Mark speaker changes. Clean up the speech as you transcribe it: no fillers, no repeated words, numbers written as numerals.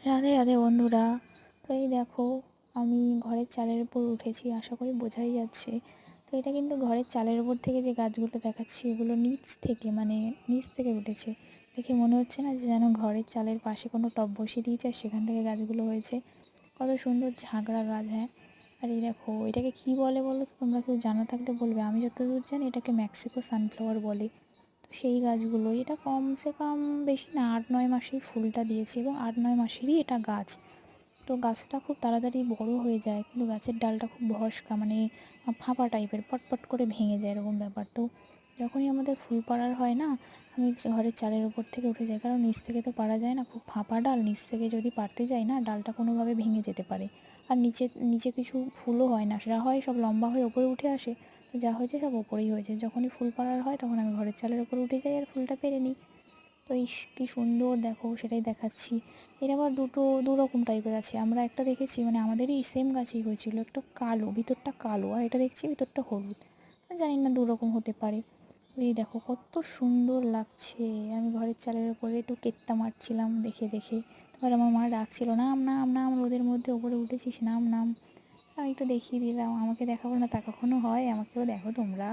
Speaker 1: রাধে রাধে বন্ধুরা। তো এই দেখো, আমি ঘরের চালের উপর উঠেছি, আশা করি বোঝাই যাচ্ছে। তো এটা কিন্তু ঘরের চালের উপর থেকে যে গাছগুলো দেখাচ্ছি এগুলো নিচ থেকে উঠেছে। দেখে মনে হচ্ছে না যে যেন ঘরের চালের পাশে কোনো টব বসিয়ে দিয়েছে আর সেখান থেকে গাছগুলো হয়েছে। কত সুন্দর ঝাঁকড়া গাছ, হ্যাঁ। আর এই দেখো, এটাকে কি বলে বলো তো, তোমরা কেউ জানা থাকলে বলবে। আমি যতদূর জানি এটাকে মেক্সিকো সানফ্লাওয়ার বলে। তো সেই গাছগুলো, এটা কমসে কম বেশি না ৮-৯ মাসেই ফুলটা দিয়েছে এবং ৮-৯ মাসেরই এটা গাছ। তো গাছটা খুব তাড়াতাড়ি বড় হয়ে যায়, কিন্তু গাছের ডালটা খুব ভস্কা, ফাঁপা টাইপের, পটপট করে ভেঙে যায় এরকম ব্যাপার। তো যখনই আমাদের ফুল পাড়ার হয় না, আমি ঘরের চালের উপর থেকে উঠে যাই, কারণ নিচ থেকে তো পারা যায় না, খুব ফাঁপা ডাল, নিচ থেকে যদি পারতে যাই না ডালটা কোনোভাবে ভেঙে যেতে পারে। আর নিচে নিচে কিছু ফুলও হয় না, সেটা হয় সব লম্বা হয়ে ওপরে উঠে আসে। তো যা হয়েছে সব ওপরেই হয়েছে। যখনই ফুল পাড়ার হয় তখন আমি ঘরের চালের উপর উঠে যাই আর ফুলটা পেড়ে নিই। তো ইস কী সুন্দর দেখো, সেটাই দেখাচ্ছি। এর আবার দু রকম টাইপের আছে। আমরা একটা দেখেছি, আমাদেরই সেম গাছেই হয়েছিল, একটা কালো, ভিতরটা কালো, আর এটা দেখছি ভিতরটা হলুদ। জানি না দু রকম হতে পারে। এই দেখো কত সুন্দর লাগছে। আমি ঘরের চালের উপরে একটু কেত্তা মারছিলাম দেখে দেখে। তারপর আমার মা ডাকছিল, নাম নাম নাম, রোদের মধ্যে ওপরে উঠেছিস, নাম নাম। আমি একটু দেখিয়ে দিলাম। আমাকে দেখাবো না তা কখনো হয়? আমাকেও দেখো তোমরা।